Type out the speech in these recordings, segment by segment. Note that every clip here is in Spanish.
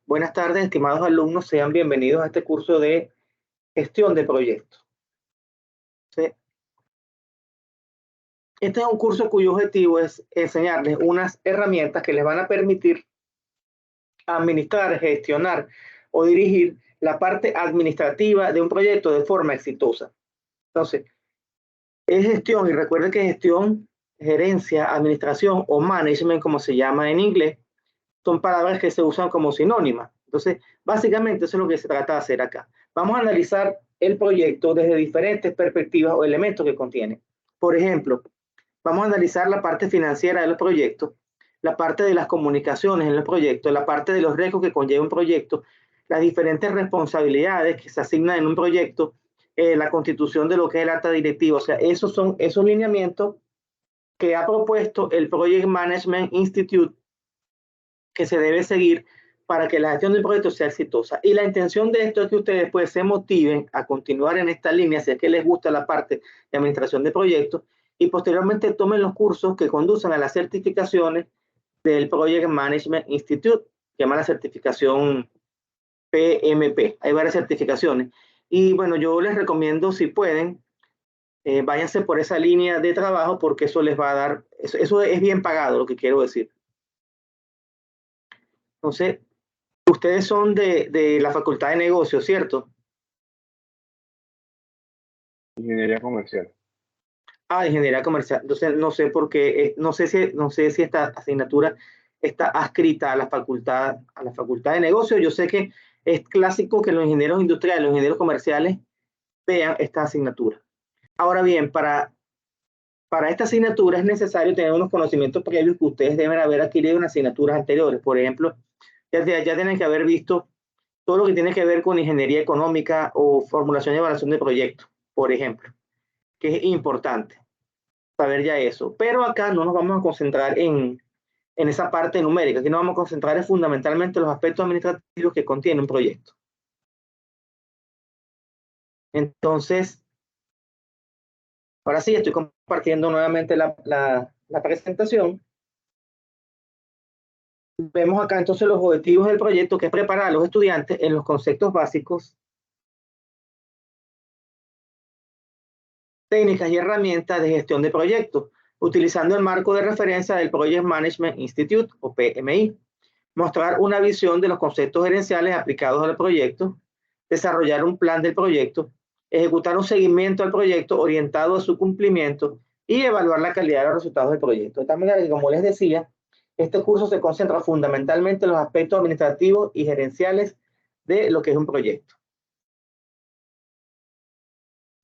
Buenas tardes, estimados alumnos, sean bienvenidos a este curso de gestión de proyectos. ¿Sí? Este es un curso cuyo objetivo es enseñarles unas herramientas que les van a permitir administrar, gestionar o dirigir la parte administrativa de un proyecto de forma exitosa. Entonces, es gestión, y recuerden que gestión, gerencia, administración o management, como se llama en inglés, son palabras que se usan como sinónimas. Entonces, básicamente eso es lo que se trata de hacer acá. Vamos a analizar el proyecto desde diferentes perspectivas o elementos que contiene. Por ejemplo, vamos a analizar la parte financiera del proyecto, la parte de las comunicaciones en el proyecto, la parte de los riesgos que conlleva un proyecto, las diferentes responsabilidades que se asignan en un proyecto, la constitución de lo que es el acta directiva. O sea, esos son esos lineamientos que ha propuesto el Project Management Institute que se debe seguir para que la gestión del proyecto sea exitosa. Y la intención de esto es que ustedes pues se motiven a continuar en esta línea, si es que les gusta la parte de administración de proyectos, y posteriormente tomen los cursos que conducen a las certificaciones del Project Management Institute, que llama la certificación PMP. Hay varias certificaciones. Y bueno, yo les recomiendo, si pueden, váyanse por esa línea de trabajo porque eso les va a dar, eso es bien pagado, lo que quiero decir. Entonces, ustedes son de la Facultad de Negocios, ¿cierto? Ingeniería comercial. Ingeniería comercial. Entonces, no sé por qué, no sé si esta asignatura está adscrita a la Facultad de Negocios. Yo sé que es clásico que los ingenieros industriales, los ingenieros comerciales vean esta asignatura. Ahora bien, para esta asignatura es necesario tener unos conocimientos previos que ustedes deben haber adquirido en asignaturas anteriores. Por ejemplo, ya tienen que haber visto todo lo que tiene que ver con ingeniería económica o formulación y evaluación de proyectos, por ejemplo, que es importante saber ya eso. Pero acá no nos vamos a concentrar en esa parte numérica, aquí nos vamos a concentrar fundamentalmente en los aspectos administrativos que contiene un proyecto. Entonces, ahora sí, estoy compartiendo nuevamente la presentación. Vemos acá entonces los objetivos del proyecto, que es preparar a los estudiantes en los conceptos básicos, técnicas y herramientas de gestión de proyectos, utilizando el marco de referencia del Project Management Institute o PMI. Mostrar una visión de los conceptos gerenciales aplicados al proyecto, desarrollar un plan del proyecto, ejecutar un seguimiento al proyecto orientado a su cumplimiento y evaluar la calidad de los resultados del proyecto. De tal manera que, como les decía, este curso se concentra fundamentalmente en los aspectos administrativos y gerenciales de lo que es un proyecto.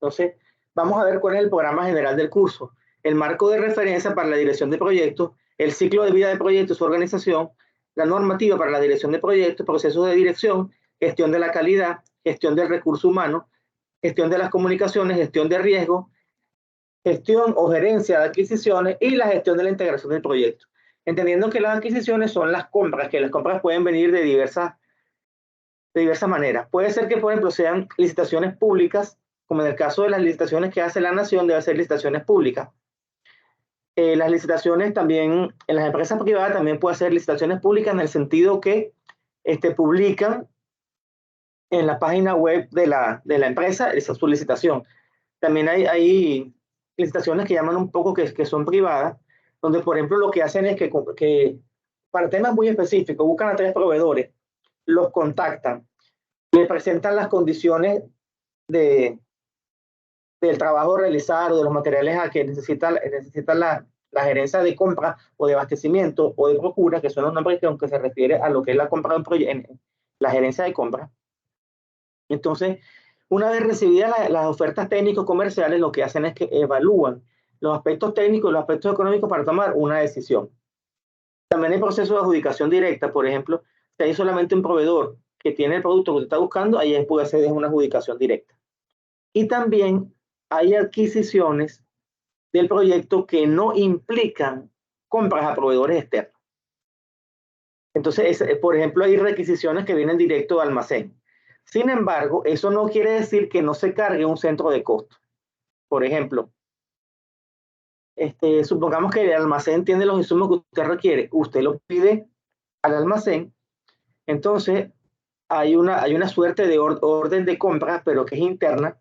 Entonces, vamos a ver cuál es el programa general del curso. El marco de referencia para la dirección de proyectos, el ciclo de vida de proyectos, su organización, la normativa para la dirección de proyectos, procesos de dirección, gestión de la calidad, gestión del recurso humano, gestión de las comunicaciones, gestión de riesgo, gestión o gerencia de adquisiciones y la gestión de la integración del proyecto. Entendiendo que las adquisiciones son las compras, que las compras pueden venir de diversas maneras. Puede ser que, por ejemplo, sean licitaciones públicas, como en el caso de las licitaciones que hace la Nación, debe ser licitaciones públicas. Las licitaciones también, en las empresas privadas también puede ser licitaciones públicas en el sentido que publican en la página web de la empresa esa su licitación. También hay licitaciones que llaman un poco que son privadas, donde, por ejemplo, lo que hacen es que para temas muy específicos buscan a 3 proveedores, los contactan, le presentan las condiciones del trabajo realizado, de los materiales a que necesita la gerencia de compra o de abastecimiento o de procura, que son los nombres que aunque se refiere a lo que es la compra de un proyecto, la gerencia de compra. Entonces, una vez recibidas las ofertas técnicos comerciales, lo que hacen es que evalúan los aspectos técnicos y los aspectos económicos para tomar una decisión. También hay proceso de adjudicación directa, por ejemplo, si hay solamente un proveedor que tiene el producto que usted está buscando, ahí puede ser una adjudicación directa. Y también hay adquisiciones del proyecto que no implican compras a proveedores externos. Entonces, por ejemplo, hay requisiciones que vienen directo al almacén. Sin embargo, eso no quiere decir que no se cargue un centro de costo. Por ejemplo, supongamos que el almacén tiene los insumos que usted requiere. Usted lo pide al almacén Entonces, hay una suerte de orden de compra, pero que es interna.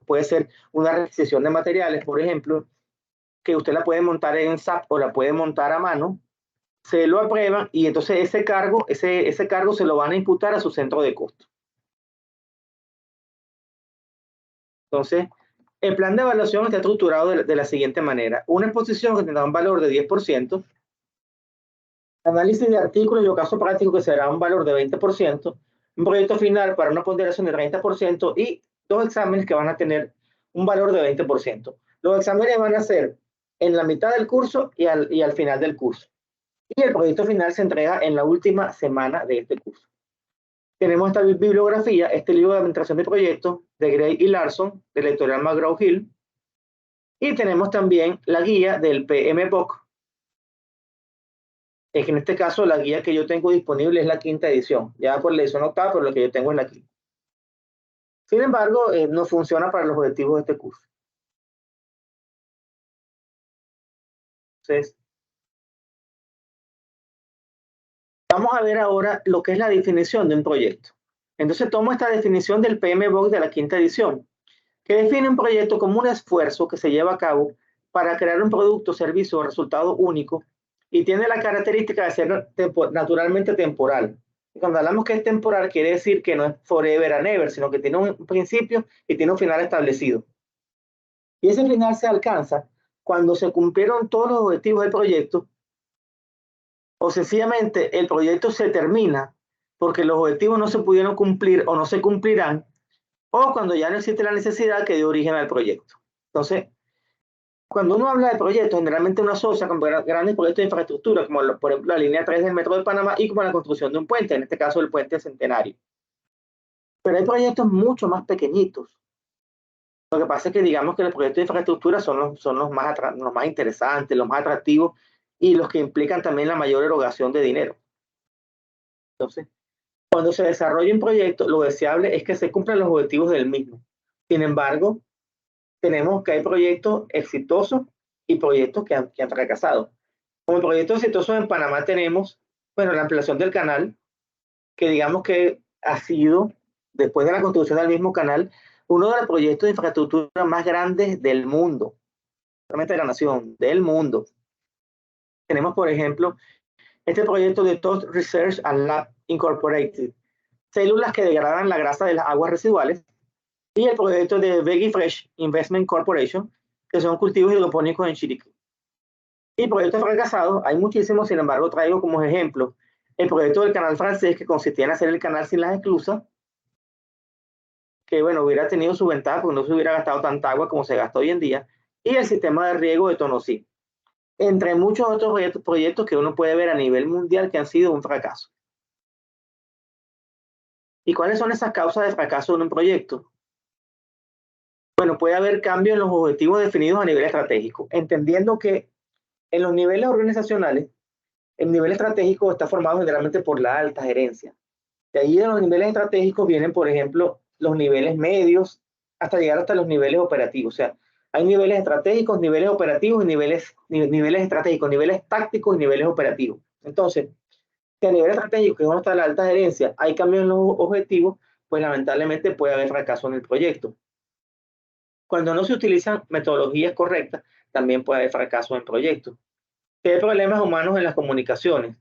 Puede ser una requisición de materiales, por ejemplo, que usted la puede montar en SAP o la puede montar a mano, se lo aprueban y entonces ese cargo se lo van a imputar a su centro de costo. Entonces, el plan de evaluación está estructurado de la siguiente manera. Una exposición que tendrá un valor de 10%, análisis de artículos y o caso práctico que será un valor de 20%, un proyecto final para una ponderación de 30% y 2 exámenes que van a tener un valor de 20%. Los exámenes van a ser en la mitad del curso y al final del curso. Y el proyecto final se entrega en la última semana de este curso. Tenemos esta bibliografía, este libro de administración de proyectos de Gray y Larson, de la editorial McGraw-Hill, y tenemos también la guía del PMBOK. Es que en este caso la guía que yo tengo disponible es la 5ª edición, ya por la edición 8ª, pero lo que yo tengo es la 5ª. Sin embargo, no funciona para los objetivos de este curso. Entonces, vamos a ver ahora lo que es la definición de un proyecto. Entonces tomo esta definición del PMBOK de la 5ª edición, que define un proyecto como un esfuerzo que se lleva a cabo para crear un producto, servicio o resultado único y tiene la característica de ser naturalmente temporal. Y cuando hablamos que es temporal, quiere decir que no es forever and ever, sino que tiene un principio y tiene un final establecido. Y ese final se alcanza cuando se cumplieron todos los objetivos del proyecto o sencillamente el proyecto se termina porque los objetivos no se pudieron cumplir o no se cumplirán, o cuando ya no existe la necesidad que dio origen al proyecto. Entonces, cuando uno habla de proyectos, generalmente uno asocia con grandes proyectos de infraestructura, como por ejemplo la línea 3 del Metro de Panamá y como la construcción de un puente, en este caso el puente Centenario. Pero hay proyectos mucho más pequeñitos. Lo que pasa es que digamos que los proyectos de infraestructura son los más interesantes, los más atractivos y los que implican también la mayor erogación de dinero. Entonces, cuando se desarrolla un proyecto, lo deseable es que se cumplan los objetivos del mismo. Sin embargo, tenemos que hay proyectos exitosos y proyectos que han fracasado. Como proyectos exitosos en Panamá tenemos, bueno, la ampliación del canal, que digamos que ha sido, después de la construcción del mismo canal, uno de los proyectos de infraestructura más grandes del mundo, no solamente de la nación, del mundo. Tenemos, por ejemplo, este proyecto de Toast Research and Lab Incorporated, células que degradan la grasa de las aguas residuales, y el proyecto de Veggie Fresh Investment Corporation, que son cultivos hidropónicos en Chiriquí. Y proyectos fracasados, hay muchísimos, sin embargo, traigo como ejemplo el proyecto del canal francés, que consistía en hacer el canal sin las esclusas, que bueno, hubiera tenido su ventaja porque no se hubiera gastado tanta agua como se gasta hoy en día, y el sistema de riego de Tonosí, entre muchos otros proyectos que uno puede ver a nivel mundial que han sido un fracaso. ¿Y cuáles son esas causas de fracaso de un proyecto? Bueno, puede haber cambios en los objetivos definidos a nivel estratégico, entendiendo que en los niveles organizacionales, el nivel estratégico está formado generalmente por la alta gerencia. De ahí de los niveles estratégicos vienen, por ejemplo, los niveles medios, hasta llegar hasta los niveles operativos. O sea, hay niveles estratégicos, niveles operativos y niveles estratégicos, niveles tácticos y niveles operativos. Entonces, si a nivel estratégico, que es donde está la alta gerencia, hay cambios en los objetivos, pues lamentablemente puede haber fracaso en el proyecto. Cuando no se utilizan metodologías correctas, también puede haber fracaso en proyectos. Hay problemas humanos en las comunicaciones,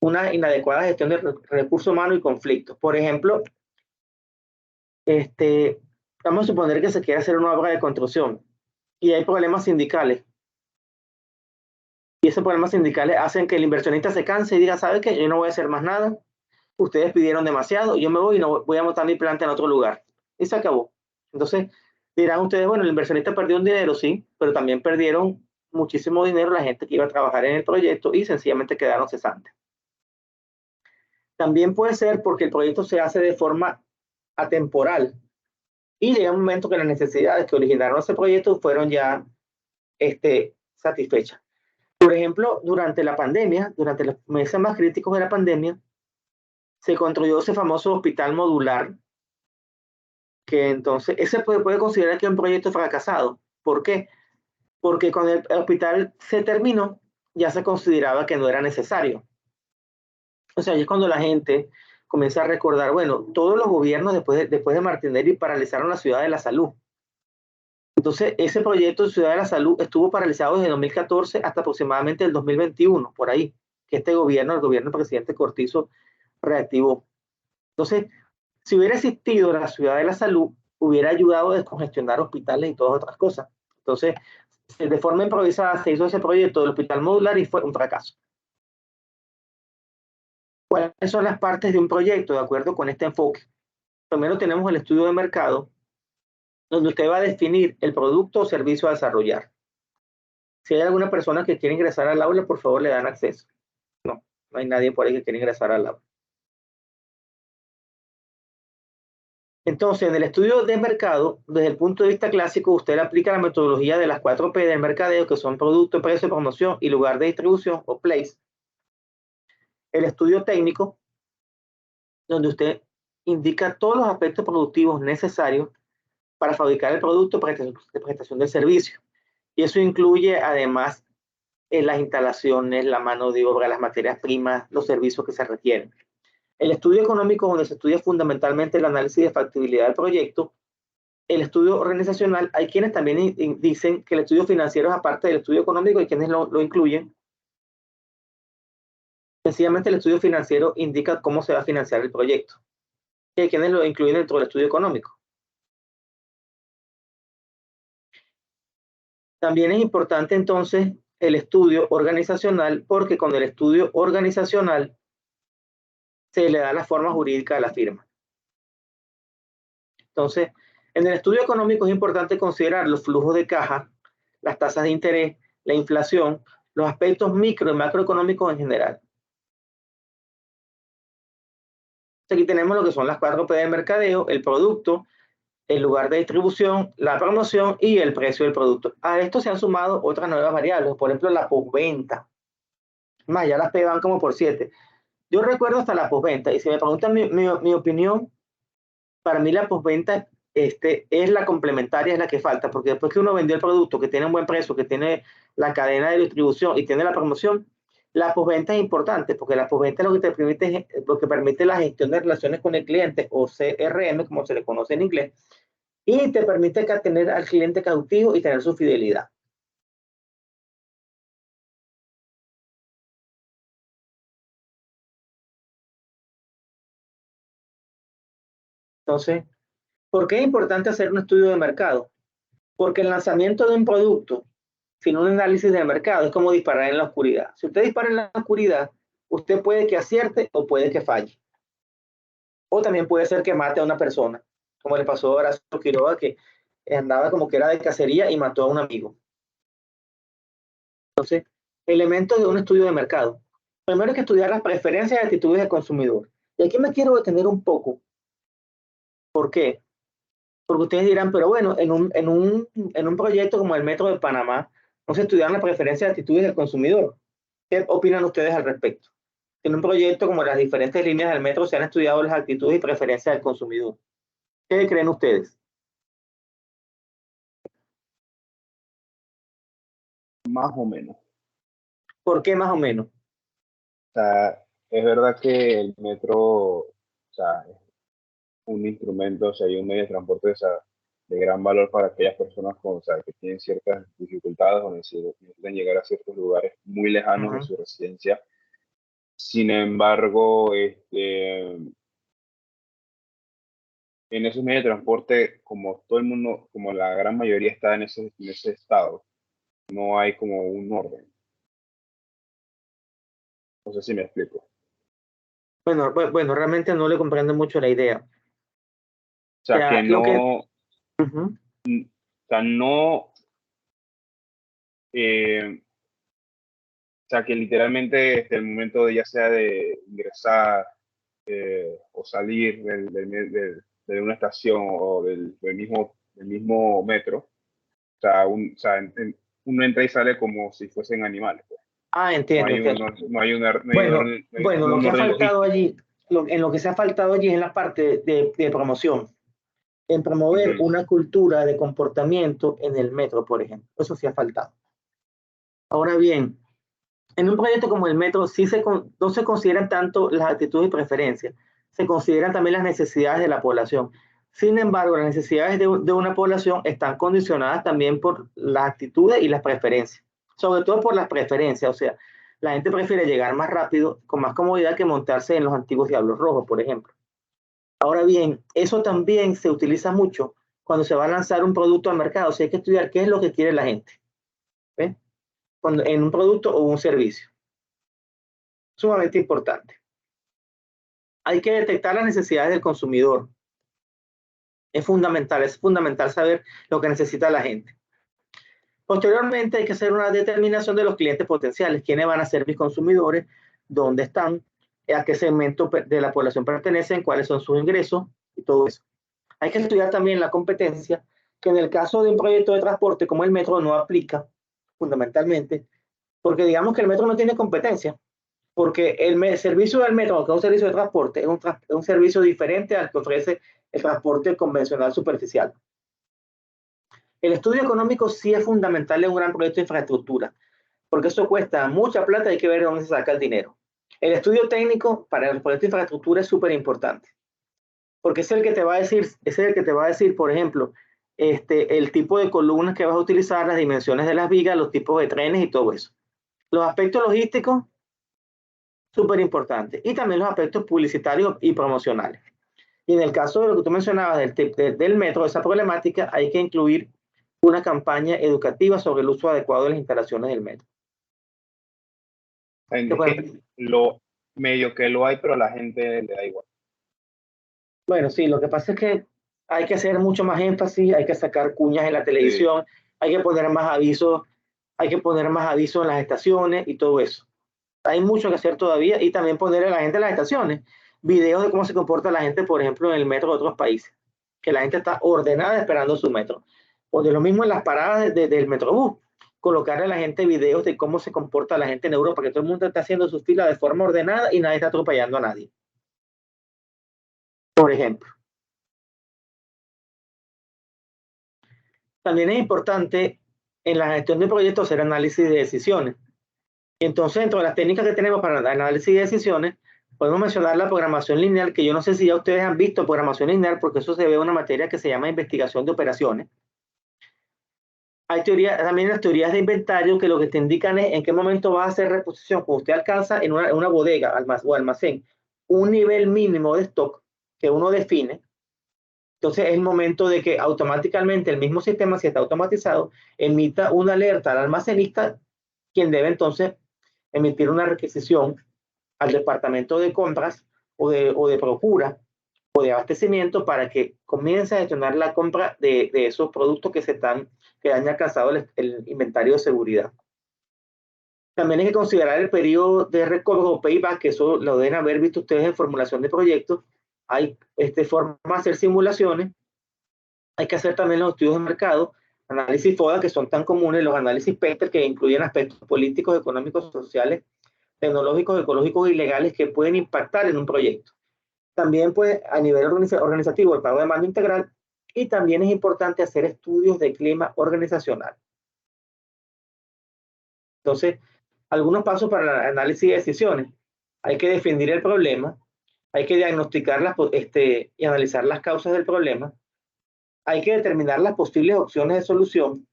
una inadecuada gestión de recursos humanos y conflictos. Por ejemplo, vamos a suponer que se quiere hacer una obra de construcción y hay problemas sindicales. Y esos problemas sindicales hacen que el inversionista se canse y diga, ¿sabes qué? Yo no voy a hacer más nada. Ustedes pidieron demasiado, yo me voy y no voy a montar mi planta en otro lugar. Y se acabó. Entonces, dirán ustedes, bueno, el inversionista perdió un dinero, sí, pero también perdieron muchísimo dinero la gente que iba a trabajar en el proyecto y sencillamente quedaron cesantes. También puede ser porque el proyecto se hace de forma atemporal y llega un momento que las necesidades que originaron ese proyecto fueron ya satisfechas. Por ejemplo, durante la pandemia, durante los meses más críticos de la pandemia, se construyó ese famoso hospital modular, que entonces ese puede considerar que es un proyecto fracasado. ¿Por qué? Porque cuando el hospital se terminó, ya se consideraba que no era necesario. O sea, ahí es cuando la gente comienza a recordar, bueno, todos los gobiernos después de Martinelli paralizaron la ciudad de la salud. Entonces, ese proyecto de Ciudad de la Salud estuvo paralizado desde 2014 hasta aproximadamente el 2021, por ahí, que este gobierno, el gobierno del presidente Cortizo, reactivó. Entonces, si hubiera existido la Ciudad de la Salud, hubiera ayudado a descongestionar hospitales y todas otras cosas. Entonces, de forma improvisada se hizo ese proyecto del hospital modular y fue un fracaso. ¿Cuáles son las partes de un proyecto de acuerdo con este enfoque? Primero tenemos el estudio de mercado, donde usted va a definir el producto o servicio a desarrollar. Si hay alguna persona que quiere ingresar al aula, por favor le dan acceso. No, no hay nadie por ahí que quiera ingresar al aula. Entonces, en el estudio de mercado, desde el punto de vista clásico, usted aplica la metodología de las 4P del mercadeo, que son producto, precio, promoción y lugar de distribución o place. El estudio técnico, donde usted indica todos los aspectos productivos necesarios para fabricar el producto de prestación del servicio. Y eso incluye además las instalaciones, la mano de obra, las materias primas, los servicios que se requieren. El estudio económico, donde se estudia fundamentalmente el análisis de factibilidad del proyecto. El estudio organizacional, hay quienes también dicen que el estudio financiero es aparte del estudio económico y quienes lo incluyen. Sencillamente el estudio financiero indica cómo se va a financiar el proyecto. Y hay quienes lo incluyen dentro del estudio económico. También es importante entonces el estudio organizacional, porque con el estudio organizacional se le da la forma jurídica de la firma. Entonces, en el estudio económico es importante considerar los flujos de caja, las tasas de interés, la inflación, los aspectos micro y macroeconómicos en general. Aquí tenemos lo que son las 4P del mercadeo, el producto, el lugar de distribución, la promoción y el precio del producto. A esto se han sumado otras nuevas variables, por ejemplo, la postventa. Más, ya las P van como por 7. Yo recuerdo hasta la postventa, y si me preguntan mi opinión, para mí la postventa es la complementaria, es la que falta, porque después que uno vendió el producto, que tiene un buen precio, que tiene la cadena de distribución y tiene la promoción, la postventa es importante, porque la postventa es lo que permite la gestión de relaciones con el cliente, o CRM, como se le conoce en inglés, y te permite tener al cliente cautivo y tener su fidelidad. Entonces, ¿por qué es importante hacer un estudio de mercado? Porque el lanzamiento de un producto sin un análisis de mercado es como disparar en la oscuridad. Si usted dispara en la oscuridad, usted puede que acierte o puede que falle. O también puede ser que mate a una persona, como le pasó a Horacio Quiroga, que andaba como que era de cacería y mató a un amigo. Entonces, elementos de un estudio de mercado. Primero hay que estudiar las preferencias y actitudes del consumidor. Y aquí me quiero detener un poco. ¿Por qué? Porque ustedes dirán, pero bueno, en un proyecto como el Metro de Panamá, no se estudian las preferencias y actitudes del consumidor. ¿Qué opinan ustedes al respecto? En un proyecto como las diferentes líneas del metro se han estudiado las actitudes y preferencias del consumidor. ¿Qué creen ustedes? Más o menos. ¿Por qué más o menos? O sea, es verdad que el metro, o sea, es un instrumento, o sea, hay un medio de transporte, o sea, de gran valor para aquellas personas o sea, que tienen ciertas dificultades o necesitan llegar a ciertos lugares muy lejanos de su residencia. Sin embargo, en esos medios de transporte, como todo el mundo, como la gran mayoría está en ese estado, no hay como un orden. No sé si me explico. Bueno, realmente no le comprendo mucho la idea. O sea, Ya, que no, o uh-huh. sea, no, o sea, que literalmente desde el momento de ya sea de ingresar o salir de una estación o del mismo metro, o sea, uno entra y sale como si fuesen animales, pues. Entiendo, entiendo. Bueno, lo Un que ha orden faltado logístico. allí, en lo que se ha faltado allí es en la parte de promoción, en promover Ujú. una cultura de comportamiento en el metro, por ejemplo. Eso sí ha faltado. Ahora bien, En un proyecto como el metro no se consideran tanto las actitudes y preferencias, se consideran también las necesidades de la población. Sin embargo, las necesidades de una población están condicionadas también por las actitudes y las preferencias, sobre todo por las preferencias, o sea, la gente prefiere llegar más rápido, con más comodidad que montarse en los antiguos Diablos Rojos, por ejemplo. Ahora bien, eso también se utiliza mucho cuando se va a lanzar un producto al mercado, o sea, hay que estudiar qué es lo que quiere la gente, ¿ves? En un producto o un servicio. Sumamente importante. Hay que detectar las necesidades del consumidor. Es fundamental saber lo que necesita la gente. Posteriormente hay que hacer una determinación de los clientes potenciales, quiénes van a ser mis consumidores, dónde están, a qué segmento de la población pertenecen, cuáles son sus ingresos y todo eso. Hay que estudiar también la competencia, que en el caso de un proyecto de transporte como el metro no aplica fundamentalmente, porque digamos que el metro no tiene competencia, porque el servicio del metro, que es un servicio de transporte, es un servicio diferente al que ofrece el transporte convencional superficial. El estudio económico sí es fundamental en un gran proyecto de infraestructura, porque eso cuesta mucha plata y hay que ver de dónde se saca el dinero. El estudio técnico para el proyecto de infraestructura es súper importante, porque es el que te va a decir, por ejemplo, el tipo de columnas que vas a utilizar, las dimensiones de las vigas, los tipos de trenes y todo eso. Los aspectos logísticos, súper importantes, y también los aspectos publicitarios y promocionales. Y en el caso de lo que tú mencionabas del metro, esa problemática, hay que incluir una campaña educativa sobre el uso adecuado de las instalaciones del metro. Es que lo medio que lo hay, pero a la gente le da igual. Bueno, sí, lo que pasa es que hay que hacer mucho más énfasis, hay que sacar cuñas en la televisión, sí. Hay que poner más avisos, en las estaciones y todo eso. Hay mucho que hacer todavía y también poner a la gente en las estaciones videos de cómo se comporta la gente, por ejemplo, en el metro de otros países, que la gente está ordenada esperando su metro. O de lo mismo en las paradas del Metrobús, colocarle a la gente videos de cómo se comporta la gente en Europa, que todo el mundo está haciendo sus filas de forma ordenada y nadie está atropellando a nadie. Por ejemplo. También es importante en la gestión de proyectos hacer análisis de decisiones. Entonces, dentro de las técnicas que tenemos para el análisis de decisiones, podemos mencionar la programación lineal, que yo no sé si ya ustedes han visto programación lineal, porque eso se ve en una materia que se llama investigación de operaciones. Hay también las teorías de inventario, que lo que te indican es en qué momento va a hacer reposición. Cuando usted alcanza en una bodega o almacén un nivel mínimo de stock que uno define, entonces es el momento de que automáticamente el mismo sistema, si está automatizado, emita una alerta al almacenista, quien debe entonces emitir una requisición al departamento de compras o de procura o de abastecimiento para que comience a gestionar la compra de esos productos que han alcanzado el inventario de seguridad. También hay que considerar el periodo de recobro o payback, que eso lo deben haber visto ustedes en formulación de proyectos. Hay formas de hacer simulaciones. Hay que hacer también los estudios de mercado, análisis FODA, que son tan comunes, los análisis PETER, que incluyen aspectos políticos, económicos, sociales, tecnológicos, ecológicos y legales que pueden impactar en un proyecto. También, pues, a nivel organizativo, el pago de mando integral, y también es importante hacer estudios de clima organizacional. Entonces, algunos pasos para el análisis de decisiones. Hay que definir el problema, hay que diagnosticar y analizar las causas del problema, hay que determinar las posibles opciones de solución.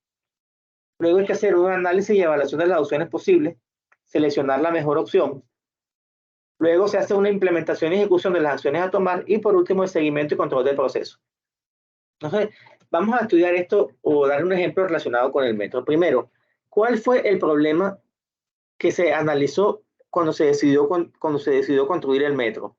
Luego hay que hacer un análisis y evaluación de las opciones posibles, seleccionar la mejor opción. Luego se hace una implementación y ejecución de las acciones a tomar y por último el seguimiento y control del proceso. Entonces, vamos a estudiar esto o dar un ejemplo relacionado con el metro. Primero, ¿cuál fue el problema que se analizó cuando se decidió construir el metro?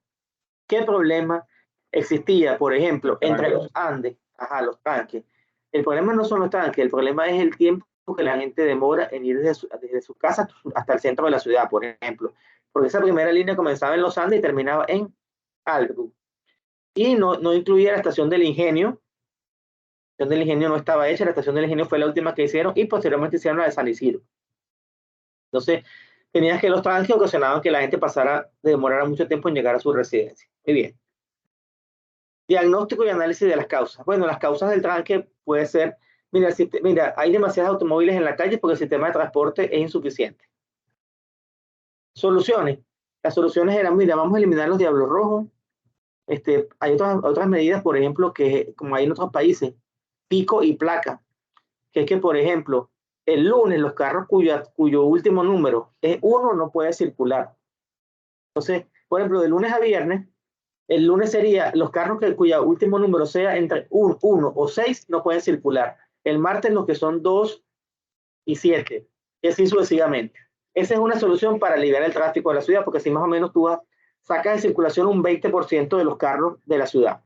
¿Qué problema existía, por ejemplo, entre los Andes, los tanques? El problema no son los tanques, el problema es el tiempo que la gente demora en ir desde su casa hasta el centro de la ciudad, por ejemplo. Porque esa primera línea comenzaba en los Andes y terminaba en Algo. Y no incluía la estación del Ingenio. La estación del Ingenio no estaba hecha, la estación del Ingenio fue la última que hicieron y posteriormente hicieron la de San Isidro. Entonces, tenías que los tanques ocasionaban que la gente demorara mucho tiempo en llegar a su residencia. Muy bien. Diagnóstico y análisis de las causas. Bueno, las causas del tranque puede ser, mira, hay demasiados automóviles en la calle porque el sistema de transporte es insuficiente. Soluciones. Las soluciones eran, mira, vamos a eliminar los diablos rojos. Hay otras medidas, por ejemplo, que como hay en otros países, pico y placa, que es que, por ejemplo, el lunes los carros cuyo último número es 1 no puede circular. Entonces, por ejemplo, de lunes a viernes, el lunes sería los carros cuyo último número sea entre 1 o 6 no pueden circular. El martes los que son 2 y 7, y así sucesivamente. Esa es una solución para aliviar el tráfico de la ciudad, porque si más o menos tú sacas de circulación un 20% de los carros de la ciudad.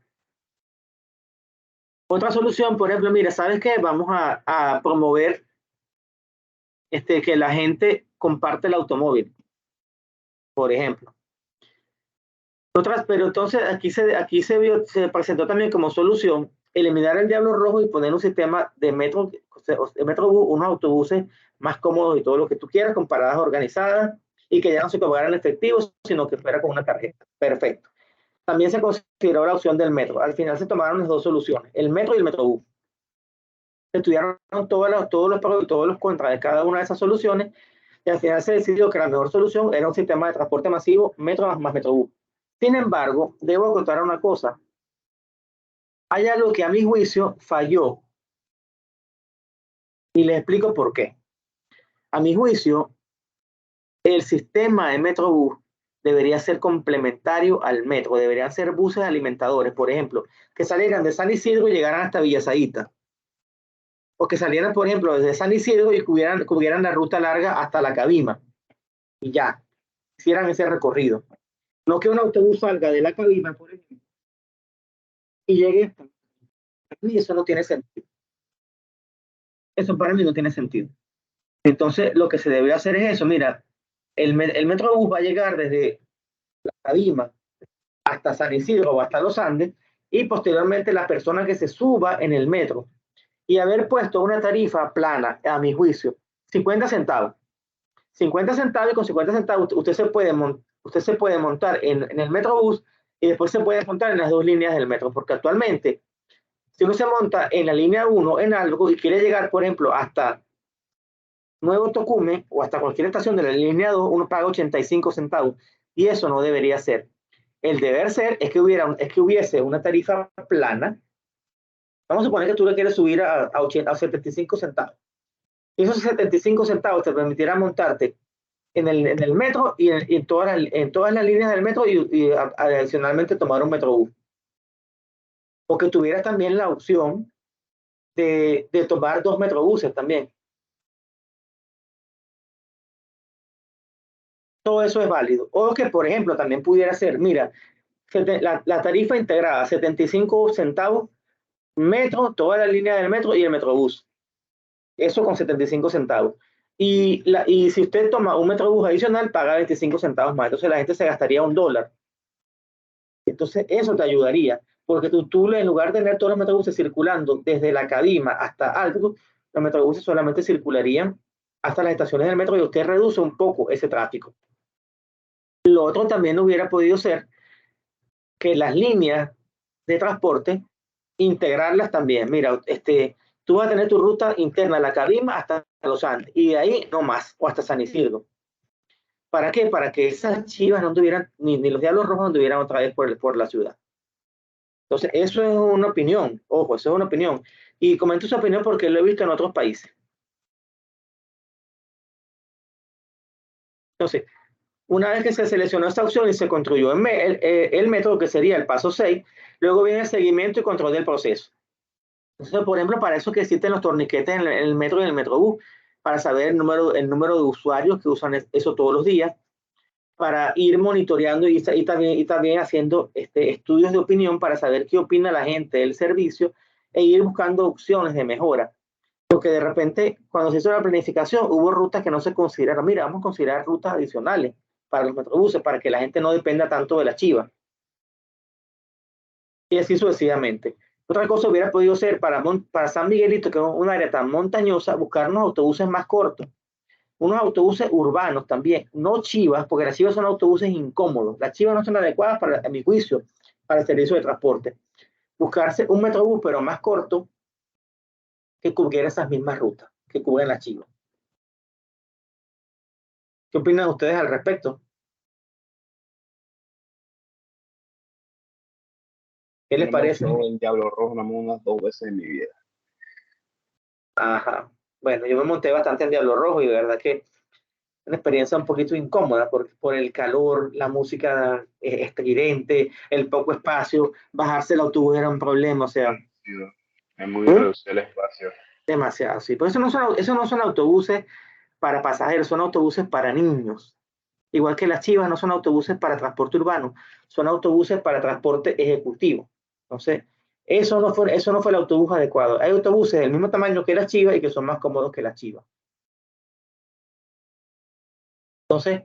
Otra solución, por ejemplo, mira, ¿sabes qué? Vamos a promover que la gente comparte el automóvil, por ejemplo. Pero entonces se presentó también como solución eliminar el diablo rojo y poner un sistema de metrobús, unos autobuses más cómodos y todo lo que tú quieras, con paradas organizadas y que ya no se cobraran efectivos, sino que fuera con una tarjeta. Perfecto. También se consideró la opción del metro. Al final se tomaron las dos soluciones, el metro y el metrobús. Se estudiaron todos los contras de cada una de esas soluciones y al final se decidió que la mejor solución era un sistema de transporte masivo, metro más metrobús. Sin embargo, debo acotar una cosa. Hay algo que a mi juicio falló y les explico por qué. A mi juicio, el sistema de Metrobús debería ser complementario al metro, deberían ser buses alimentadores, por ejemplo, que salieran de San Isidro y llegaran hasta Villa Zaita. O que salieran, por ejemplo, desde San Isidro y cubrieran la ruta larga hasta la Cabima. Y ya, hicieran ese recorrido. No que un autobús salga de la Cabima, por ejemplo, y llegue. Y eso no tiene sentido. Eso para mí no tiene sentido. Entonces, lo que se debe hacer es eso. Mira, el Metrobús va a llegar desde la Cabima hasta San Isidro o hasta los Andes y posteriormente la persona que se suba en el metro y haber puesto una tarifa plana, a mi juicio, 50 centavos. 50 centavos y con 50 centavos usted se puede montar en el Metrobús y después se puede montar en las dos líneas del metro, porque actualmente, si uno se monta en la línea 1 en algo y quiere llegar, por ejemplo, hasta Nuevo Tocumen o hasta cualquier estación de la línea 2, uno paga 85 centavos y eso no debería ser. El deber ser es que hubiese una tarifa plana. Vamos a suponer que tú le quieres subir a 75 centavos. Y esos 75 centavos te permitirán montarte en el metro y en todas las líneas del metro y adicionalmente tomar un metrobús. O que tuvieras también la opción de tomar 2 metrobuses también. Todo eso es válido. O que, por ejemplo, también pudiera ser, mira, la tarifa integrada, 75 centavos, metro, toda la línea del metro y el metrobús. Eso con 75 centavos. Y si usted toma un metrobús adicional, paga 25 centavos más. Entonces la gente se gastaría $1. Entonces eso te ayudaría, porque tú en lugar de tener todos los metrobuses circulando desde la Cabima hasta Alto, los metrobuses solamente circularían hasta las estaciones del metro y usted reduce un poco ese tráfico. Lo otro también hubiera podido ser que las líneas de transporte, integrarlas también. Mira, tú vas a tener tu ruta interna a la Cabima hasta Los Andes y de ahí no más, o hasta San Isidro. ¿Para qué? Para que esas chivas no anduvieran, ni los diablos rojos no anduvieran otra vez por la ciudad. Entonces, eso es una opinión, ojo, eso es una opinión. Y comento esa opinión porque lo he visto en otros países. Entonces, una vez que se seleccionó esta opción y se construyó el método que sería el paso 6, luego viene el seguimiento y control del proceso. Entonces, por ejemplo, para eso que existen los torniquetes en el metro y en el metrobús, para saber el número de usuarios que usan eso todos los días, para ir monitoreando y también haciendo estudios de opinión para saber qué opina la gente del servicio e ir buscando opciones de mejora. Porque de repente, cuando se hizo la planificación, hubo rutas que no se consideraron. Mira, vamos a considerar rutas adicionales para los metrobuses, para que la gente no dependa tanto de la chiva. Y así sucesivamente. Otra cosa hubiera podido ser para San Miguelito, que es un área tan montañosa, buscar unos autobuses más cortos, unos autobuses urbanos también, no chivas, porque las chivas son autobuses incómodos. Las chivas no son adecuadas, a mi juicio, para el servicio de transporte. Buscarse un metrobús, pero más corto, que cubriera esas mismas rutas que cubren las chivas. ¿Qué opinan ustedes al respecto? ¿Qué les parece? Yo en Diablo Rojo nada más unas 2 veces en mi vida. Ajá. Bueno, yo me monté bastante en Diablo Rojo y de verdad que una experiencia un poquito incómoda por el calor, la música estridente, el poco espacio, bajarse el autobús era un problema, o sea, Es muy ¿Mm? reducido el espacio. Demasiado, sí. Por eso no son autobuses para pasajeros, son autobuses para niños. Igual que las Chivas no son autobuses para transporte urbano, son autobuses para transporte ejecutivo. Entonces, eso no fue el autobús adecuado. Hay autobuses del mismo tamaño que las Chivas y que son más cómodos que las Chivas. Entonces,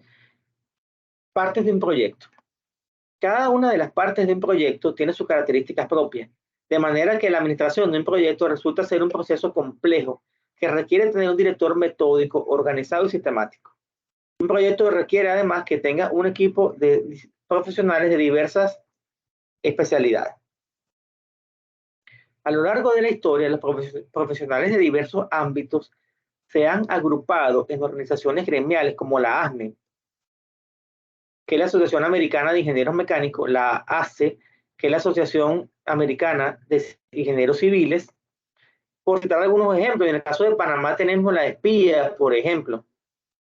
partes de un proyecto. Cada una de las partes de un proyecto tiene sus características propias, de manera que la administración de un proyecto resulta ser un proceso complejo que requiere tener un director metódico, organizado y sistemático. Un proyecto requiere además que tenga un equipo de profesionales de diversas especialidades. A lo largo de la historia, los profesionales de diversos ámbitos se han agrupado en organizaciones gremiales como la ASME, que es la Asociación Americana de Ingenieros Mecánicos, la ACE, que es la Asociación Americana de Ingenieros Civiles, por citar algunos ejemplos. En el caso de Panamá tenemos la ESPIA, por ejemplo,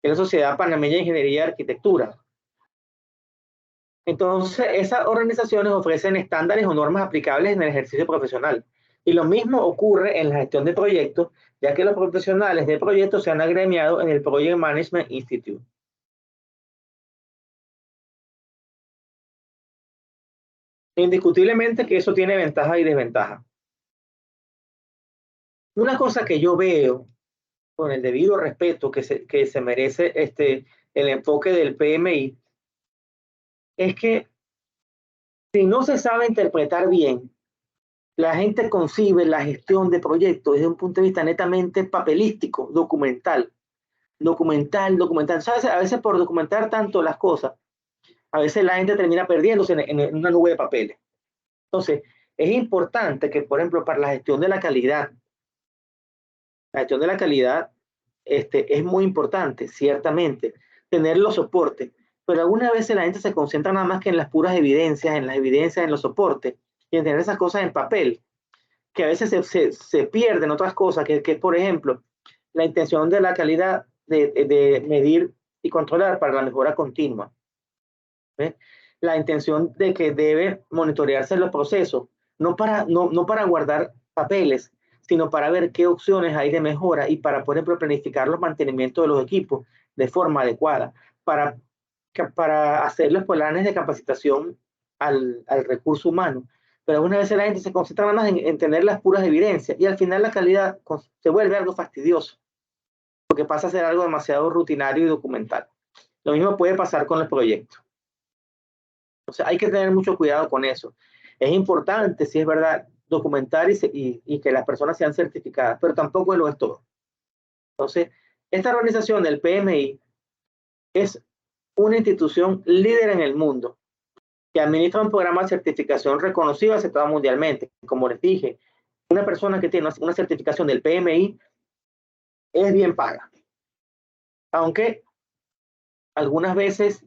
que es la Sociedad Panameña de Ingeniería y Arquitectura. Entonces, esas organizaciones ofrecen estándares o normas aplicables en el ejercicio profesional. Y lo mismo ocurre en la gestión de proyectos, ya que los profesionales de proyectos se han agremiado en el Project Management Institute. Indiscutiblemente que eso tiene ventajas y desventajas. Una cosa que yo veo, con el debido respeto que se merece el enfoque del PMI, es que si no se sabe interpretar bien, la gente concibe la gestión de proyectos desde un punto de vista netamente papelístico, documental. ¿Sabes? A veces por documentar tanto las cosas, a veces la gente termina perdiéndose en una nube de papeles. Entonces, es importante que, por ejemplo, para la gestión de la calidad es muy importante, ciertamente, tener los soportes, pero algunas veces la gente se concentra nada más que en las puras evidencias, en los soportes, y en tener esas cosas en papel, que a veces se pierden otras cosas, que por ejemplo, la intención de la calidad de medir y controlar para la mejora continua. ¿Ve? La intención de que debe monitorearse los procesos, no para guardar papeles, sino para ver qué opciones hay de mejora y para, por ejemplo, planificar los mantenimientos de los equipos de forma adecuada, para hacer los planes de capacitación al recurso humano. Pero algunas veces la gente se concentra más en tener las puras evidencias y al final la calidad se vuelve algo fastidioso, porque pasa a ser algo demasiado rutinario y documental. Lo mismo puede pasar con los proyectos. O sea, hay que tener mucho cuidado con eso. Es importante, si es verdad, documentar y que las personas sean certificadas, pero tampoco lo es todo. Entonces, esta organización del PMI es una institución líder en el mundo que administra un programa de certificación reconocido y aceptado mundialmente. Como les dije, una persona que tiene una certificación del PMI es bien paga. Aunque algunas veces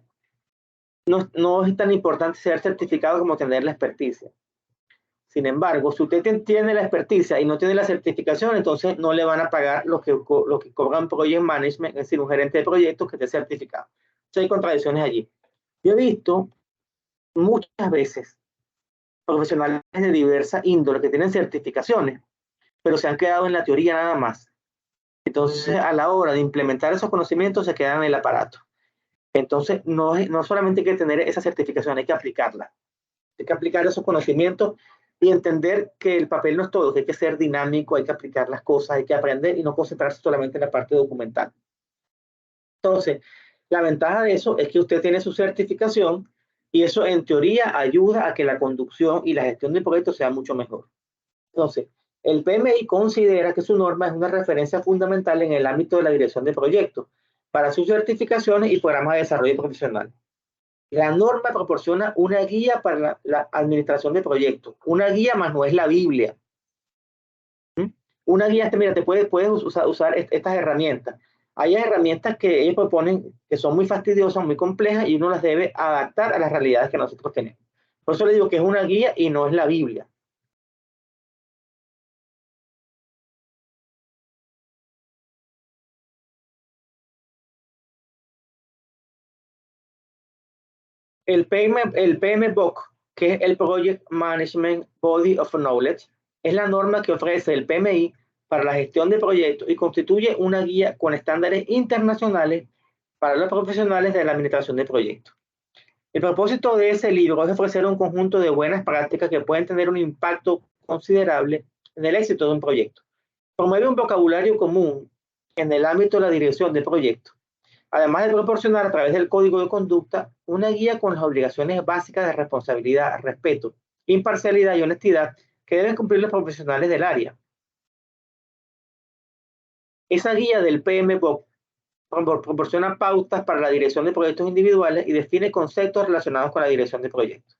no es tan importante ser certificado como tener la experticia. Sin embargo, si usted tiene la experticia y no tiene la certificación, entonces no le van a pagar lo que cobran Project Management, es decir, un gerente de proyectos que esté certificado. Entonces hay contradicciones allí. Yo he visto muchas veces profesionales de diversa índole que tienen certificaciones, pero se han quedado en la teoría nada más. Entonces, a la hora de implementar esos conocimientos, se quedan en el aparato. Entonces, no solamente hay que tener esa certificación, hay que aplicarla. Hay que aplicar esos conocimientos y entender que el papel no es todo, que hay que ser dinámico, hay que aplicar las cosas, hay que aprender y no concentrarse solamente en la parte documental. Entonces, la ventaja de eso es que usted tiene su certificación y eso en teoría ayuda a que la conducción y la gestión del proyecto sea mucho mejor. Entonces, el PMI considera que su norma es una referencia fundamental en el ámbito de la dirección de proyectos para sus certificaciones y programas de desarrollo profesional. La norma proporciona una guía para la administración de proyectos. Una guía más no es la Biblia. Una guía, mira, puedes usar estas herramientas. Hay herramientas que ellos proponen que son muy fastidiosas, muy complejas, y uno las debe adaptar a las realidades que nosotros tenemos. Por eso le digo que es una guía y no es la Biblia. El PMBOK, que es el Project Management Body of Knowledge, es la norma que ofrece el PMI para la gestión de proyectos y constituye una guía con estándares internacionales para los profesionales de la administración de proyectos. El propósito de ese libro es ofrecer un conjunto de buenas prácticas que pueden tener un impacto considerable en el éxito de un proyecto. Promueve un vocabulario común en el ámbito de la dirección de proyectos, además de proporcionar a través del código de conducta una guía con las obligaciones básicas de responsabilidad, respeto, imparcialidad y honestidad que deben cumplir los profesionales del área. Esa guía del PMBOK proporciona pautas para la dirección de proyectos individuales y define conceptos relacionados con la dirección de proyectos.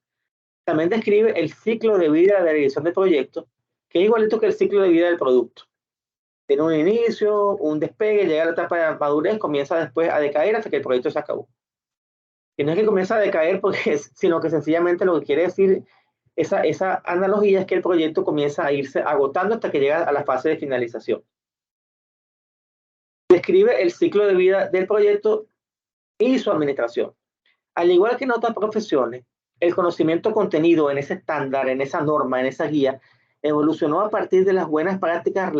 También describe el ciclo de vida de la dirección de proyectos, que es igualito que el ciclo de vida del producto. Tiene un inicio, un despegue, llega a la etapa de madurez, comienza después a decaer hasta que el proyecto se acabó. Y no es que comienza a decaer porque sino que sencillamente lo que quiere decir esa analogía es que el proyecto comienza a irse agotando hasta que llega a la fase de finalización. Describe el ciclo de vida del proyecto y su administración. Al igual que en otras profesiones, el conocimiento contenido en ese estándar, en esa norma, en esa guía, evolucionó a partir de las buenas prácticas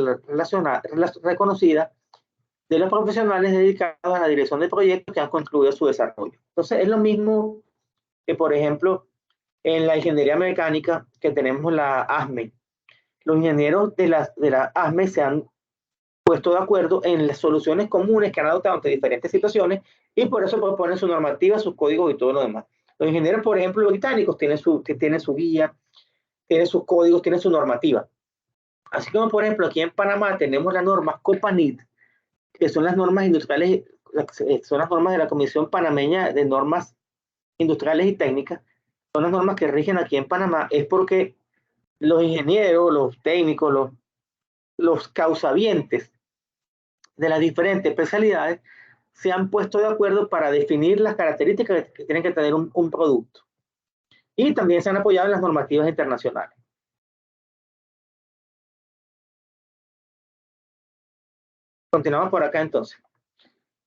reconocidas de los profesionales dedicados a la dirección de proyectos que han concluido su desarrollo. Entonces, es lo mismo que, por ejemplo, en la ingeniería mecánica, que tenemos la ASME. Los ingenieros de la ASME se han puesto de acuerdo en las soluciones comunes que han adoptado ante diferentes situaciones y por eso proponen su normativa, sus códigos y todo lo demás. Los ingenieros, por ejemplo, los británicos tienen su guía, tienen sus códigos, tienen su normativa. Así como, por ejemplo, aquí en Panamá tenemos las normas COPANIT, que son las normas industriales, son las normas de la Comisión Panameña de Normas Industriales y Técnicas, son las normas que rigen aquí en Panamá, es porque los ingenieros, los técnicos, los causavientes de las diferentes especialidades se han puesto de acuerdo para definir las características que tiene que tener un producto. Y también se han apoyado en las normativas internacionales. Continuamos por acá entonces.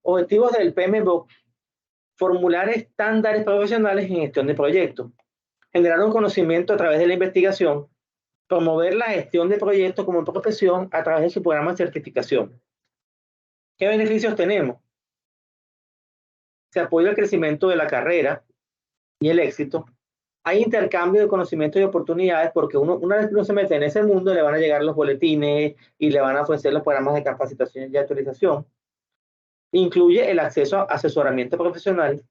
Objetivos del PMBOK: formular estándares profesionales en gestión de proyectos, generar un conocimiento a través de la investigación, promover la gestión de proyectos como profesión a través de su programa de certificación. ¿Qué beneficios tenemos? Se apoya el crecimiento de la carrera y el éxito. Hay intercambio de conocimientos y oportunidades porque una vez que uno se mete en ese mundo, le van a llegar los boletines y le van a ofrecer los programas de capacitación y actualización. Incluye el acceso a asesoramiento profesional,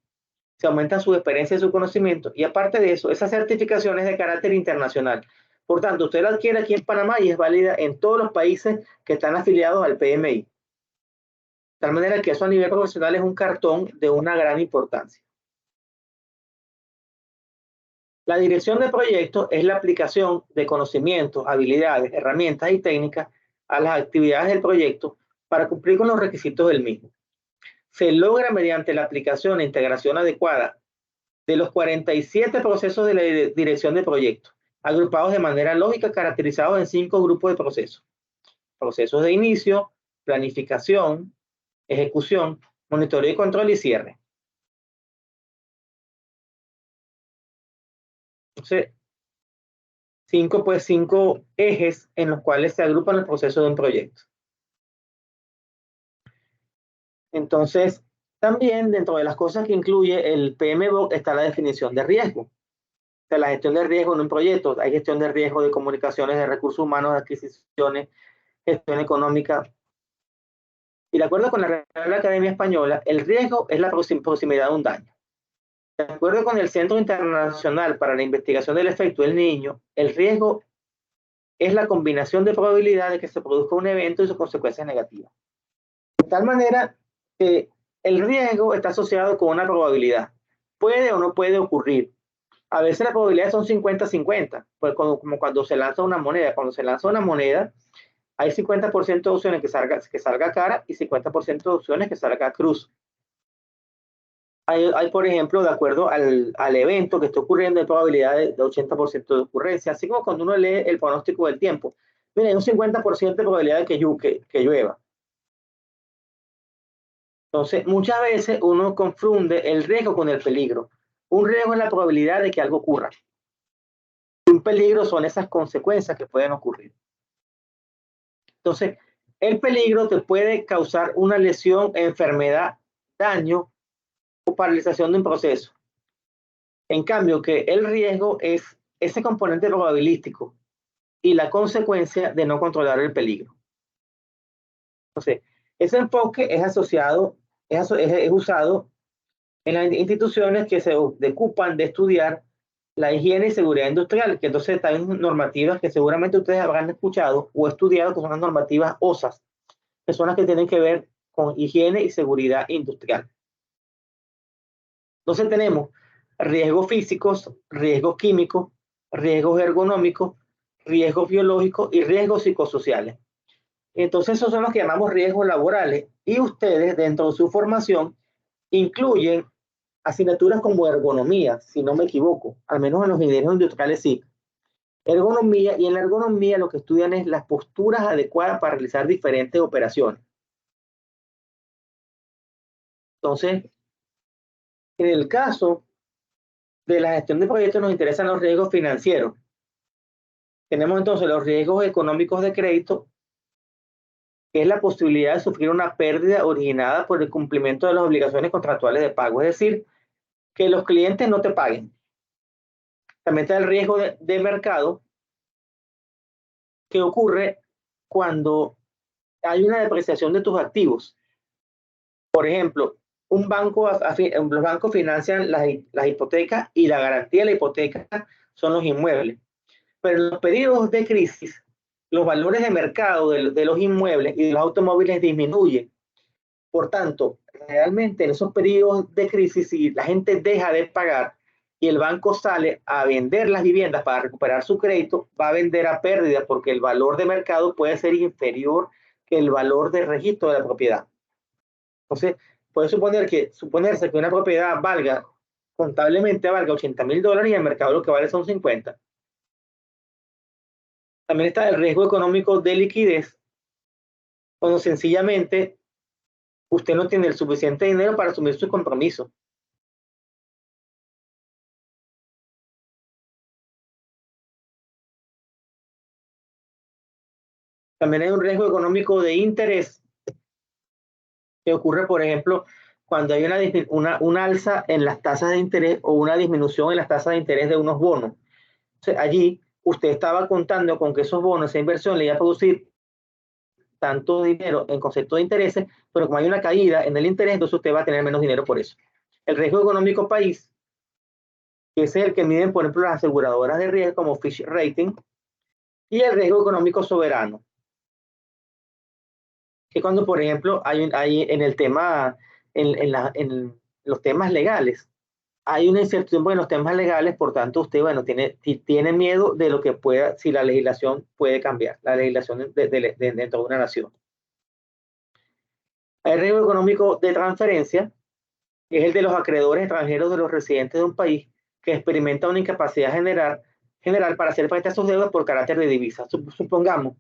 se aumenta su experiencia y su conocimiento, y aparte de eso, esa certificación es de carácter internacional. Por tanto, usted la adquiere aquí en Panamá y es válida en todos los países que están afiliados al PMI. De tal manera que eso a nivel profesional es un cartón de una gran importancia. La dirección de proyectos es la aplicación de conocimientos, habilidades, herramientas y técnicas a las actividades del proyecto para cumplir con los requisitos del mismo. Se logra mediante la aplicación e integración adecuada de los 47 procesos de la dirección de proyectos, agrupados de manera lógica, caracterizados en 5 grupos de procesos. Procesos de inicio, planificación, ejecución, monitoreo y control y cierre. Entonces, 5 ejes en los cuales se agrupan los procesos de un proyecto. Entonces, también dentro de las cosas que incluye el PMBOK está la definición de riesgo. O sea, la gestión de riesgo en un proyecto. Hay gestión de riesgo de comunicaciones, de recursos humanos, de adquisiciones, gestión económica. Y de acuerdo con la Real Academia Española, el riesgo es la proximidad de un daño. De acuerdo con el Centro Internacional para la Investigación del Efecto del Niño, el riesgo es la combinación de probabilidad de que se produzca un evento y sus consecuencias negativas. De tal manera que el riesgo está asociado con una probabilidad. Puede o no puede ocurrir. A veces las probabilidades son 50-50, pues como cuando se lanza una moneda. Cuando se lanza una moneda, Hay 50% de opciones que salga cara y 50% de opciones que salga cruz. Hay, por ejemplo, de acuerdo al evento que está ocurriendo, hay probabilidad de 80% de ocurrencia, así como cuando uno lee el pronóstico del tiempo. Mira, hay un 50% de probabilidad de que llueva. Entonces, muchas veces uno confunde el riesgo con el peligro. Un riesgo es la probabilidad de que algo ocurra. Un peligro son esas consecuencias que pueden ocurrir. Entonces, el peligro te puede causar una lesión, enfermedad, daño o paralización de un proceso. En cambio, que el riesgo es ese componente probabilístico y la consecuencia de no controlar el peligro. Entonces, ese enfoque es asociado, es usado en las instituciones que se ocupan de estudiar la higiene y seguridad industrial, que entonces hay normativas que seguramente ustedes habrán escuchado o estudiado, que son las normativas OSAS, que son las que tienen que ver con higiene y seguridad industrial. Entonces tenemos riesgos físicos, riesgos químicos, riesgos ergonómicos, riesgos biológicos y riesgos psicosociales. Entonces esos son los que llamamos riesgos laborales y ustedes dentro de su formación incluyen asignaturas como ergonomía, si no me equivoco, al menos en los ingenieros industriales sí. Ergonomía, y en la ergonomía lo que estudian es las posturas adecuadas para realizar diferentes operaciones. Entonces, en el caso de la gestión de proyectos nos interesan los riesgos financieros. Tenemos entonces los riesgos económicos de crédito, que es la posibilidad de sufrir una pérdida originada por el cumplimiento de las obligaciones contractuales de pago, es decir, que los clientes no te paguen. También está el riesgo de mercado, que ocurre cuando hay una depreciación de tus activos. Por ejemplo, los bancos financian las hipotecas y la garantía de la hipoteca son los inmuebles. Pero en los periodos de crisis, los valores de mercado de los inmuebles y de los automóviles disminuyen. Por tanto, realmente en esos periodos de crisis, si la gente deja de pagar y el banco sale a vender las viviendas para recuperar su crédito, va a vender a pérdida porque el valor de mercado puede ser inferior que el valor de registro de la propiedad. Entonces, puede suponerse que una propiedad contablemente valga $80,000 y el mercado lo que vale son 50. También está el riesgo económico de liquidez, cuando sencillamente usted no tiene el suficiente dinero para asumir su compromiso. También hay un riesgo económico de interés, que ocurre, por ejemplo, cuando hay una alza en las tasas de interés o una disminución en las tasas de interés de unos bonos. Entonces, allí usted estaba contando con que esos bonos, esa inversión le iba a producir tanto dinero en concepto de intereses, pero como hay una caída en el interés, entonces usted va a tener menos dinero por eso. El riesgo económico país, que es el que miden, por ejemplo, las aseguradoras de riesgo como Fitch Rating, y el riesgo económico soberano, que cuando, por ejemplo, hay en el tema, en los temas legales, hay una incertidumbre en los temas legales, por tanto, usted, bueno, tiene miedo de lo que pueda, si la legislación puede cambiar, la legislación dentro de una nación. Hay riesgo económico de transferencia, que es el de los acreedores extranjeros de los residentes de un país que experimenta una incapacidad general para hacer frente a sus deudas por carácter de divisa. Supongamos,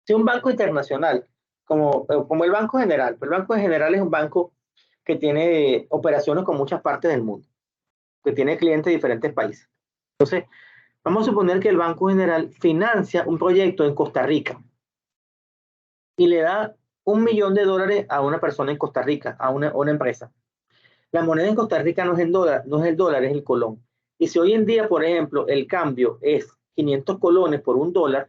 si un banco internacional, como el Banco General, pero el Banco General es un banco que tiene operaciones con muchas partes del mundo, que tiene clientes de diferentes países. Entonces, vamos a suponer que el Banco General financia un proyecto en Costa Rica y le da $1 millón a una persona en Costa Rica, a una empresa. La moneda en Costa Rica no es el dólar, es el colón. Y si hoy en día, por ejemplo, el cambio es 500 colones por $1,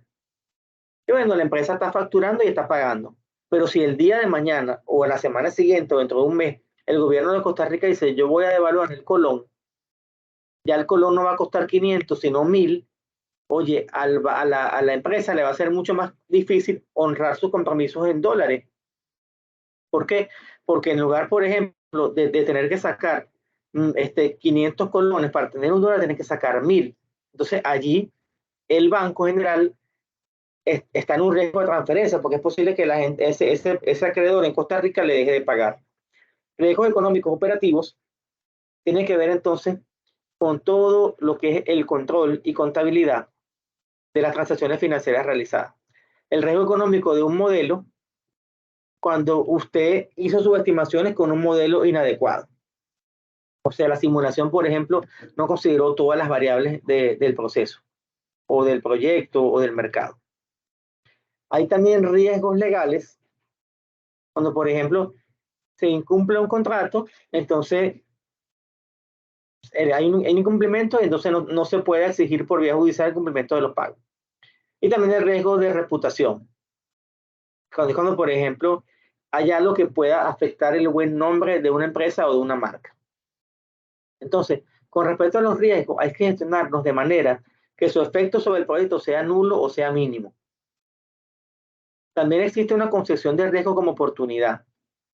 y bueno, la empresa está facturando y está pagando. Pero si el día de mañana o la semana siguiente o dentro de un mes, el gobierno de Costa Rica dice, yo voy a devaluar el colón, ya el colón no va a costar 500, sino 1,000, oye, a la empresa le va a ser mucho más difícil honrar sus compromisos en dólares. ¿Por qué? Porque en lugar, por ejemplo, de tener que sacar 500 colones para tener $1, tiene que sacar 1,000. Entonces allí el Banco General está en un riesgo de transferencia, porque es posible que la gente, ese acreedor en Costa Rica le deje de pagar. Riesgos económicos operativos tienen que ver entonces con todo lo que es el control y contabilidad de las transacciones financieras realizadas. El riesgo económico de un modelo cuando usted hizo sus estimaciones con un modelo inadecuado. O sea, la simulación, por ejemplo, no consideró todas las variables del proceso o del proyecto o del mercado. Hay también riesgos legales cuando, por ejemplo, se incumple un contrato, entonces hay un incumplimiento y entonces no se puede exigir por vía judicial el cumplimiento de los pagos. Y también el riesgo de reputación. Cuando, por ejemplo, hay algo que pueda afectar el buen nombre de una empresa o de una marca. Entonces, con respecto a los riesgos, hay que gestionarlos de manera que su efecto sobre el proyecto sea nulo o sea mínimo. También existe una concepción de riesgo como oportunidad,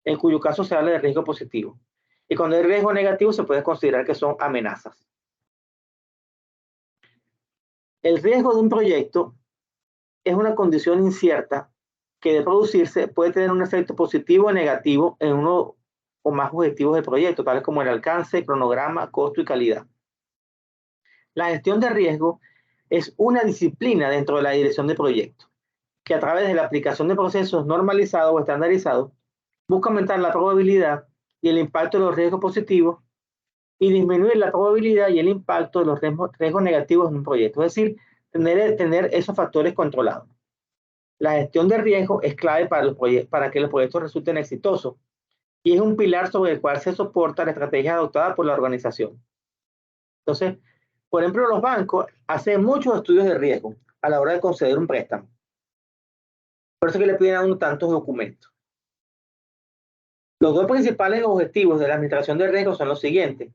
en cuyo caso se habla de riesgo positivo. Y cuando hay riesgo negativo se puede considerar que son amenazas. El riesgo de un proyecto es una condición incierta que de producirse puede tener un efecto positivo o negativo en uno o más objetivos del proyecto, tales como el alcance, cronograma, costo y calidad. La gestión de riesgo es una disciplina dentro de la dirección de proyectos, que a través de la aplicación de procesos normalizados o estandarizados busca aumentar la probabilidad y el impacto de los riesgos positivos y disminuir la probabilidad y el impacto de los riesgos negativos en un proyecto. Es decir, tener esos factores controlados. La gestión de riesgo es clave para que los proyectos resulten exitosos y es un pilar sobre el cual se soporta la estrategia adoptada por la organización. Entonces, por ejemplo, los bancos hacen muchos estudios de riesgo a la hora de conceder un préstamo. Por eso es que le piden a uno tantos documentos. Los dos principales objetivos de la administración de riesgo son los siguientes: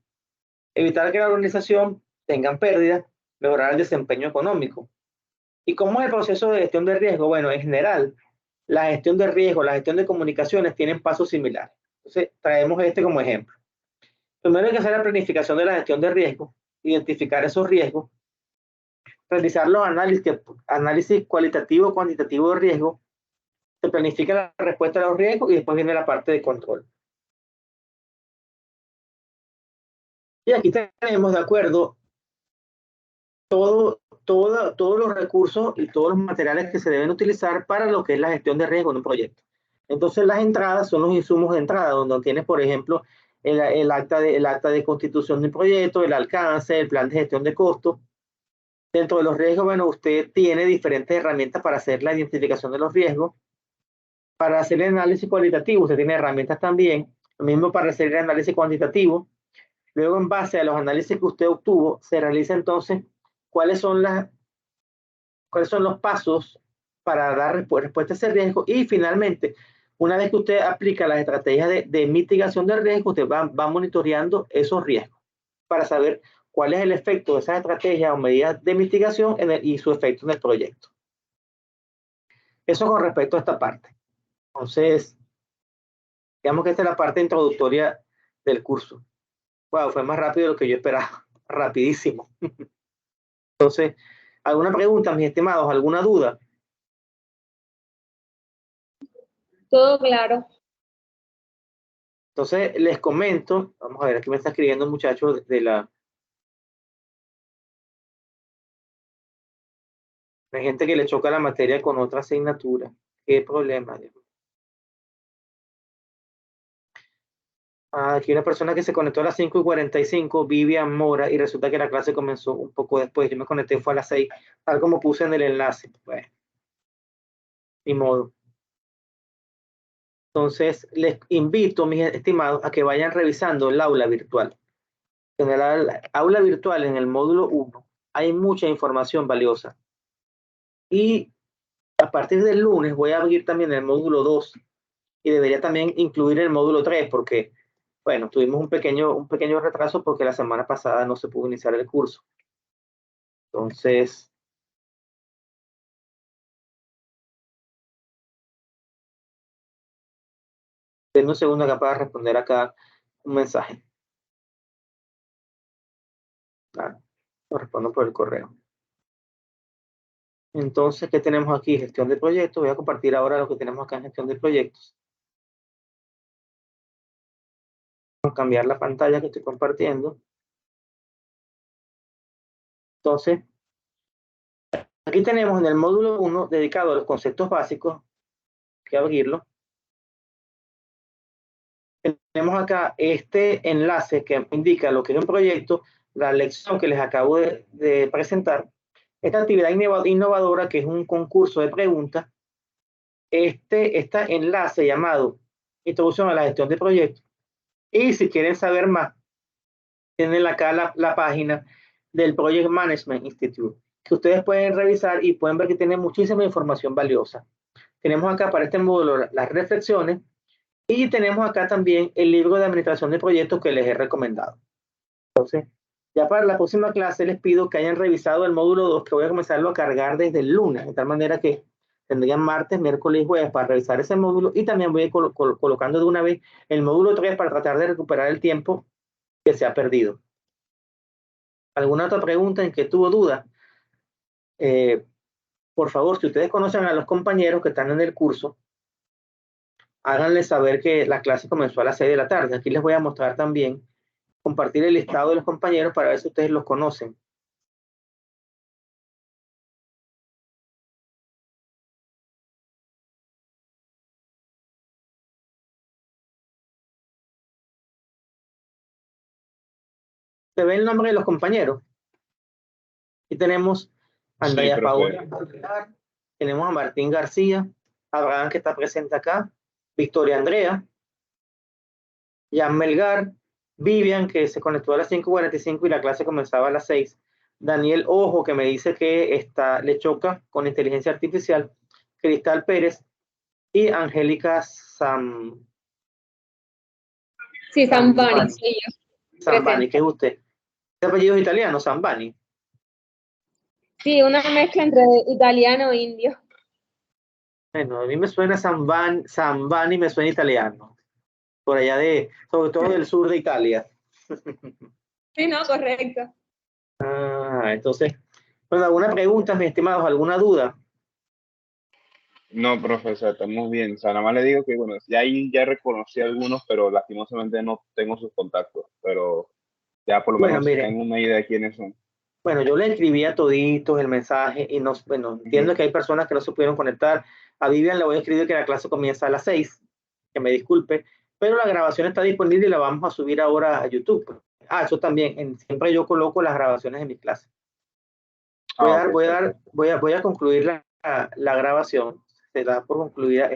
evitar que la organización tenga pérdidas, mejorar el desempeño económico. ¿Y cómo es el proceso de gestión de riesgo? Bueno, en general, la gestión de riesgo, la gestión de comunicaciones tienen pasos similares. Entonces, traemos este como ejemplo. Primero hay que hacer la planificación de la gestión de riesgo, identificar esos riesgos, realizar los análisis cualitativo, cuantitativo de riesgo, se planifica la respuesta a los riesgos y después viene la parte de control. Y aquí tenemos, de acuerdo, todos los recursos y todos los materiales que se deben utilizar para lo que es la gestión de riesgo en un proyecto. Entonces, las entradas son los insumos de entrada, donde tienes, por ejemplo, el acta de constitución del proyecto, el alcance, el plan de gestión de costos. Dentro de los riesgos, bueno, usted tiene diferentes herramientas para hacer la identificación de los riesgos. Para hacer el análisis cualitativo, usted tiene herramientas también, lo mismo para hacer el análisis cuantitativo. Luego, en base a los análisis que usted obtuvo, se realiza entonces cuáles son los pasos para dar respuesta a ese riesgo. Y finalmente, una vez que usted aplica las estrategias de mitigación del riesgo, usted va monitoreando esos riesgos para saber cuál es el efecto de esas estrategias o medidas de mitigación y su efecto en el proyecto. Eso con respecto a esta parte. Entonces, digamos que esta es la parte introductoria del curso. Wow, fue más rápido de lo que yo esperaba. Rapidísimo. Entonces, ¿alguna pregunta, mis estimados? ¿Alguna duda? Todo claro. Entonces, les comento, vamos a ver, aquí me está escribiendo un muchacho hay gente que le choca la materia con otra asignatura. ¿Qué problema? Aquí una persona que se conectó a las 5:45, Vivian Mora, y resulta que la clase comenzó un poco después. Yo me conecté, fue a las 6, tal como puse en el enlace. Bueno, ni modo. Entonces, les invito, mis estimados, a que vayan revisando el aula virtual. En el aula virtual, en el módulo 1, hay mucha información valiosa. Y a partir del lunes voy a abrir también el módulo 2 y debería también incluir el módulo 3 porque, bueno, tuvimos un pequeño retraso porque la semana pasada no se pudo iniciar el curso. Entonces, denme un segundo acá para responder acá un mensaje. Lo respondo por el correo. Entonces, ¿qué tenemos aquí? Gestión de proyectos. Voy a compartir ahora lo que tenemos acá en gestión de proyectos. Vamos a cambiar la pantalla que estoy compartiendo. Entonces, aquí tenemos en el módulo 1 dedicado a los conceptos básicos. Voy a abrirlo. Tenemos acá este enlace que indica lo que es un proyecto, la lección que les acabo de presentar, esta actividad innovadora que es un concurso de preguntas, este enlace llamado Introducción a la gestión de proyectos. Y si quieren saber más, tienen acá la página del Project Management Institute, que ustedes pueden revisar y pueden ver que tiene muchísima información valiosa. Tenemos acá para este módulo las reflexiones y tenemos acá también el libro de administración de proyectos que les he recomendado. Entonces, ya para la próxima clase les pido que hayan revisado el módulo 2, que voy a comenzarlo a cargar desde el lunes, de tal manera que tendrían martes, miércoles y jueves para revisar ese módulo, y también voy a ir colocando de una vez el módulo 3 para tratar de recuperar el tiempo que se ha perdido. ¿Alguna otra pregunta, inquietud o duda? Por favor, si ustedes conocen a los compañeros que están en el curso, háganles saber que la clase comenzó a las 6 de la tarde. Aquí les voy a mostrar también, compartir el listado de los compañeros para ver si ustedes los conocen. ¿Se ve el nombre de los compañeros? Aquí tenemos a Andrea Paola, tenemos a Martín García, Abraham que está presente acá, Victoria Andrea, Jan Melgar, Vivian que se conectó a las 5:45 y la clase comenzaba a las 6. Daniel Ojo que me dice que le choca con inteligencia artificial, Cristal Pérez y Angélica Zambani, soy yo. Zambani, ¿qué es usted? ¿Qué apellido es italiano? Zambani. Sí, una mezcla entre italiano e indio. Bueno, a mí me suena Zambani, me suena italiano. Por allá sobre todo del sur de Italia. Sí, no, correcto. Entonces, bueno, ¿alguna pregunta, mis estimados? ¿Alguna duda? No, profesor, estamos bien. O sea, nada más le digo que, bueno, ya reconocí algunos, pero lastimosamente no tengo sus contactos. Pero ya por lo menos tengo una idea de quiénes son. Bueno, yo le escribí a toditos el mensaje y entiendo que hay personas que no se pudieron conectar. A Vivian le voy a escribir que la clase comienza a las 6, que me disculpe, pero la grabación está disponible y la vamos a subir ahora a YouTube. Eso también, siempre yo coloco las grabaciones de mi clase. Voy a concluir la grabación, se da por concluida